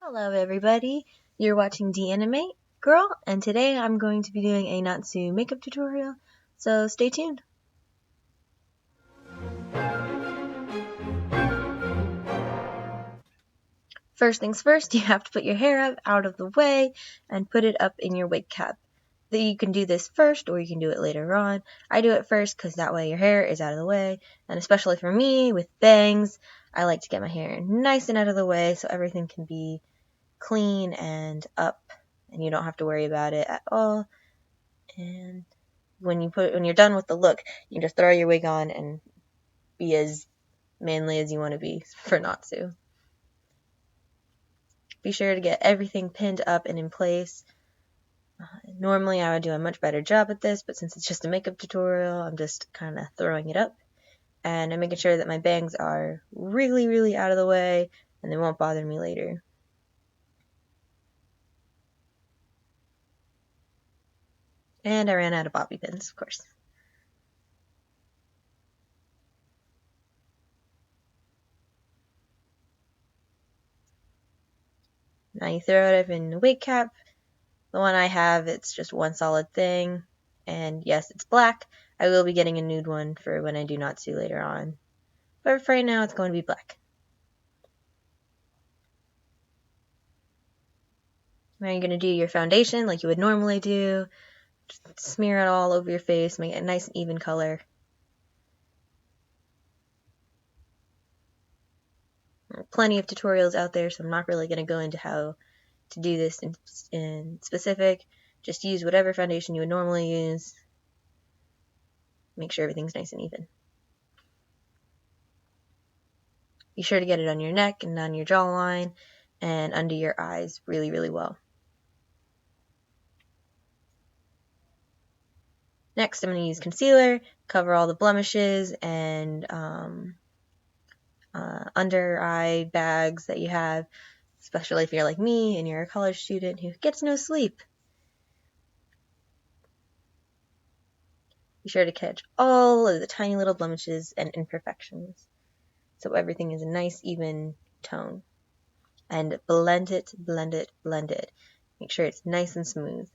Hello everybody, you're watching D-Animate Girl, and today I'm going to be doing a Natsu makeup tutorial, so stay tuned. First things first, you have to put your hair up out of the way and put it up in your wig cap. You can do this first or you can do it later on. I do it first because that way your hair is out of the way, and especially for me with bangs, I like to get my hair nice and out of the way so everything can be clean and up and you don't have to worry about it at all. And when you're done with the look, you can just throw your wig on and be as manly as you want to be for Natsu. Be sure to get everything pinned up and in place. Normally I would do a much better job at this, but since it's just a makeup tutorial, I'm just kind of throwing it up. And I'm making sure that my bangs are really, really out of the way and they won't bother me later. And I ran out of bobby pins, of course. Now you throw it up in the wig cap. The one I have, it's just one solid thing. And yes, it's black. I will be getting a nude one for when I do Natsu later on. But for right now, it's going to be black. Now you're going to do your foundation like you would normally do. Just smear it all over your face, make it a nice and even color. There are plenty of tutorials out there, so I'm not really going to go into how to do this in specific. Just use whatever foundation you would normally use. Make sure everything's nice and even. Be sure to get it on your neck and on your jawline and under your eyes really, really well. Next, I'm going to use concealer, cover all the blemishes and under eye bags that you have, especially if you're like me and you're a college student who gets no sleep. Be sure to catch all of the tiny little blemishes and imperfections so everything is a nice, even tone. And blend it, blend it, blend it. Make sure it's nice and smooth.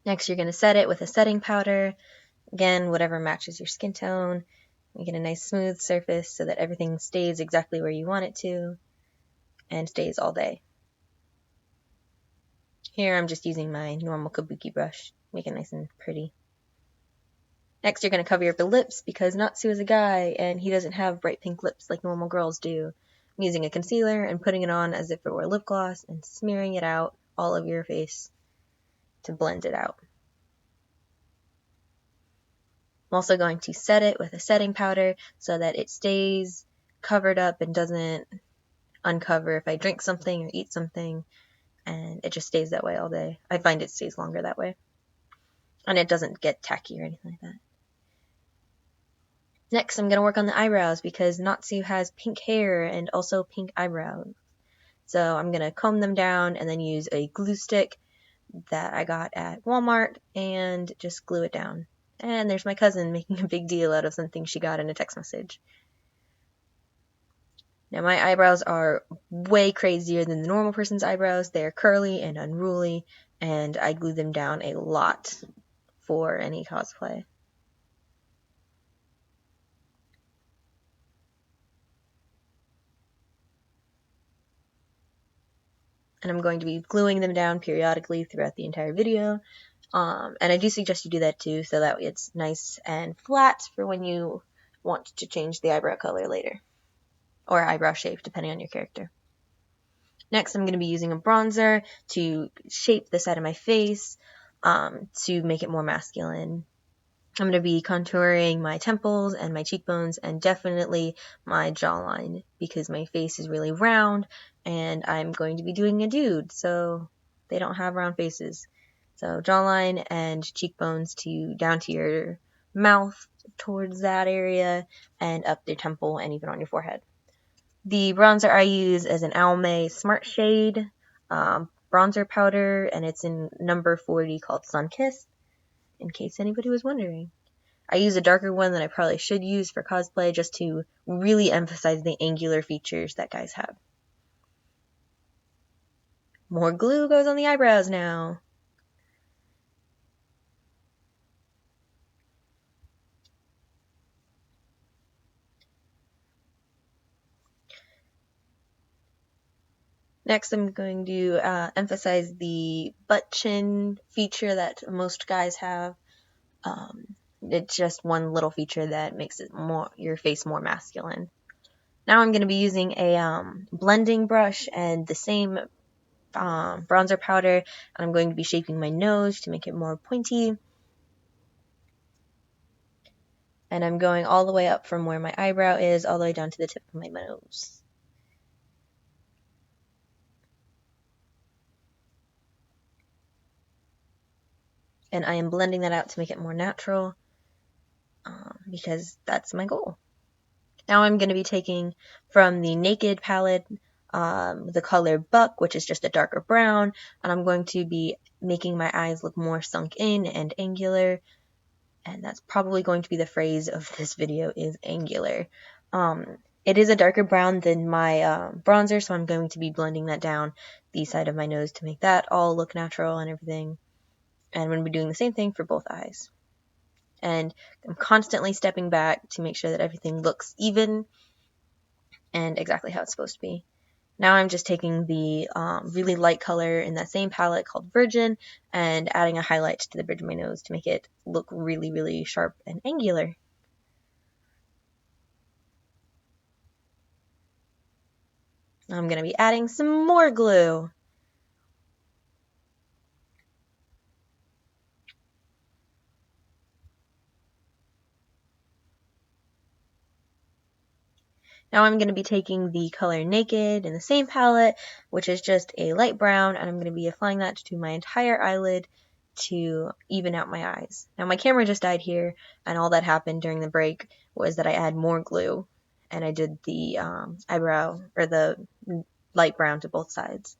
Next, you're going to set it with a setting powder. Again, whatever matches your skin tone. Make it a nice smooth surface so that everything stays exactly where you want it to and stays all day. Here I'm just using my normal kabuki brush, make it nice and pretty. Next you're going to cover your lips because Natsu is a guy and he doesn't have bright pink lips like normal girls do. I'm using a concealer and putting it on as if it were lip gloss and smearing it out all over your face to blend it out. I'm also going to set it with a setting powder so that it stays covered up and doesn't uncover if I drink something or eat something, and it just stays that way all day. I find it stays longer that way. And it doesn't get tacky or anything like that. Next, I'm going to work on the eyebrows because Natsu has pink hair and also pink eyebrows. So I'm going to comb them down and then use a glue stick that I got at Walmart and just glue it down. And there's my cousin making a big deal out of something she got in a text message. Now my eyebrows are way crazier than the normal person's eyebrows. They are curly and unruly, and I glue them down a lot for any cosplay. And I'm going to be gluing them down periodically throughout the entire video. And I do suggest you do that too, so that it's nice and flat for when you want to change the eyebrow color later. Or eyebrow shape, depending on your character. Next, I'm going to be using a bronzer to shape the side of my face to make it more masculine. I'm going to be contouring my temples and my cheekbones and definitely my jawline because my face is really round and I'm going to be doing a dude, so they don't have round faces. So jawline and cheekbones down to your mouth towards that area and up your temple and even on your forehead. The bronzer I use is an Almay Smart Shade bronzer powder, and it's in number 40 called Sun Kiss, in case anybody was wondering. I use a darker one than I probably should use for cosplay just to really emphasize the angular features that guys have. More glue goes on the eyebrows now. Next, I'm going to emphasize the butt chin feature that most guys have. It's just one little feature that makes it your face more masculine. Now I'm going to be using a blending brush and the same bronzer powder, and I'm going to be shaping my nose to make it more pointy. And I'm going all the way up from where my eyebrow is, all the way down to the tip of my nose. And I am blending that out to make it more natural, because that's my goal. Now I'm going to be taking from the Naked palette the color Buck, which is just a darker brown, and I'm going to be making my eyes look more sunk in and angular, and that's probably going to be the phrase of this video, is angular. It is a darker brown than my bronzer, so I'm going to be blending that down the side of my nose to make that all look natural and everything. And I'm going to be doing the same thing for both eyes. And I'm constantly stepping back to make sure that everything looks even and exactly how it's supposed to be. Now I'm just taking the really light color in that same palette called Virgin and adding a highlight to the bridge of my nose to make it look really, really sharp and angular. I'm going to be adding some more glue. Now I'm going to be taking the color Naked in the same palette, which is just a light brown, and I'm going to be applying that to my entire eyelid to even out my eyes. Now my camera just died here, and all that happened during the break was that I add more glue, and I did the eyebrow, or the light brown to both sides.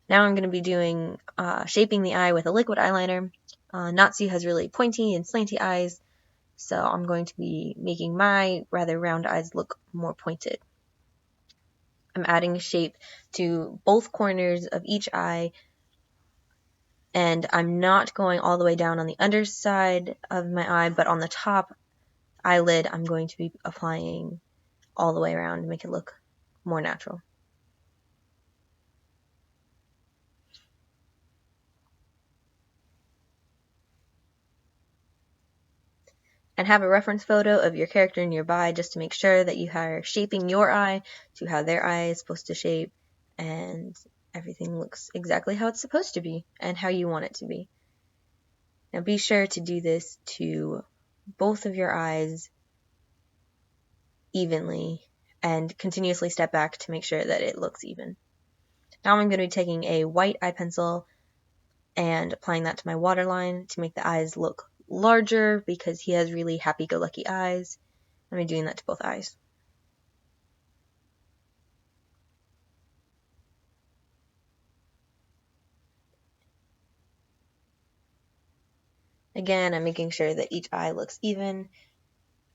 Now I'm going to be doing shaping the eye with a liquid eyeliner. Natsu has really pointy and slanty eyes, so I'm going to be making my rather round eyes look more pointed. I'm adding shape to both corners of each eye, and I'm not going all the way down on the underside of my eye, but on the top eyelid I'm going to be applying all the way around to make it look more natural. And have a reference photo of your character nearby just to make sure that you are shaping your eye to how their eye is supposed to shape, and everything looks exactly how it's supposed to be and how you want it to be. Now be sure to do this to both of your eyes evenly and continuously step back to make sure that it looks even. Now I'm going to be taking a white eye pencil and applying that to my waterline to make the eyes look larger because he has really happy-go-lucky eyes. I'm doing that to both eyes. Again, I'm making sure that each eye looks even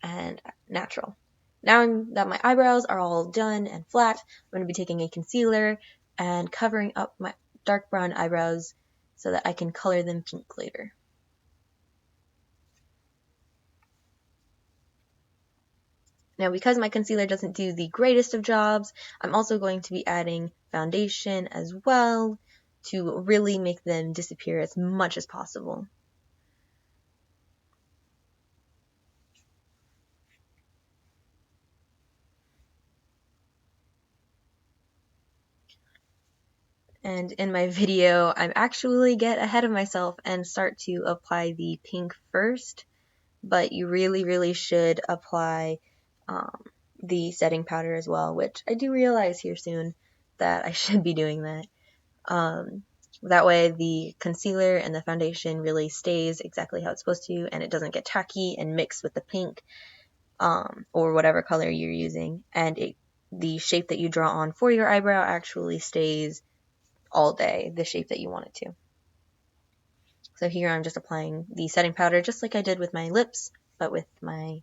and natural. Now that my eyebrows are all done and flat, I'm going to be taking a concealer and covering up my dark brown eyebrows so that I can color them pink later. Now, because my concealer doesn't do the greatest of jobs, I'm also going to be adding foundation as well to really make them disappear as much as possible. And in my video, I actually get ahead of myself and start to apply the pink first, but you really, really should apply the setting powder as well, which I do realize here soon that I should be doing that. That way the concealer and the foundation really stays exactly how it's supposed to, and it doesn't get tacky and mix with the pink or whatever color you're using, and the shape that you draw on for your eyebrow actually stays all day, the shape that you want it to. So here I'm just applying the setting powder just like I did with my lips, but with my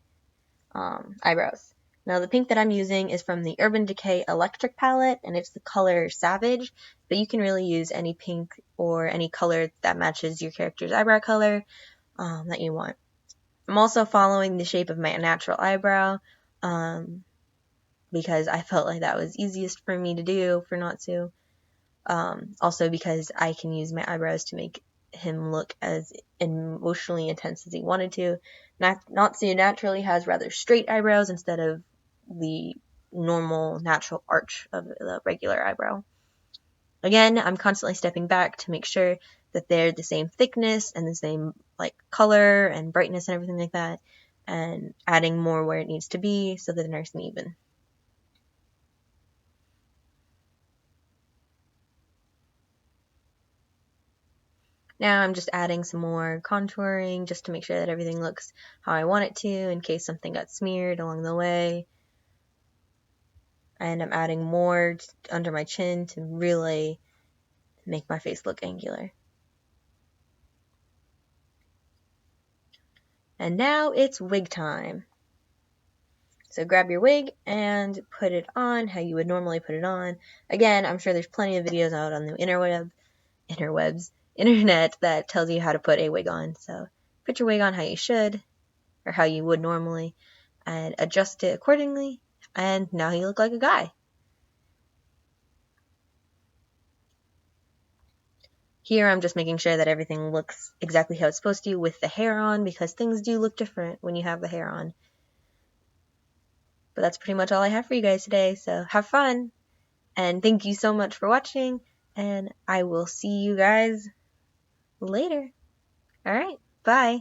eyebrows. Now the pink that I'm using is from the Urban Decay Electric palette, and it's the color Savage, but you can really use any pink or any color that matches your character's eyebrow color that you want. I'm also following the shape of my natural eyebrow because I felt like that was easiest for me to do for Natsu. Also because I can use my eyebrows to make him look as emotionally intense as he wanted to. Natsu naturally has rather straight eyebrows instead of the normal natural arch of the regular eyebrow. Again, I'm constantly stepping back to make sure that they're the same thickness and the same like color and brightness and everything like that, and adding more where it needs to be so that they're nice and even. Now I'm just adding some more contouring just to make sure that everything looks how I want it to in case something got smeared along the way. And I'm adding more under my chin to really make my face look angular. And now it's wig time. So grab your wig and put it on how you would normally put it on. Again, I'm sure there's plenty of videos out on the internet that tells you how to put a wig on. So put your wig on how you should, or how you would normally, and adjust it accordingly, and now you look like a guy. Here I'm just making sure that everything looks exactly how it's supposed to with the hair on, because things do look different when you have the hair on. But that's pretty much all I have for you guys today, so have fun, and thank you so much for watching, and I will see you guys later. Alright, bye!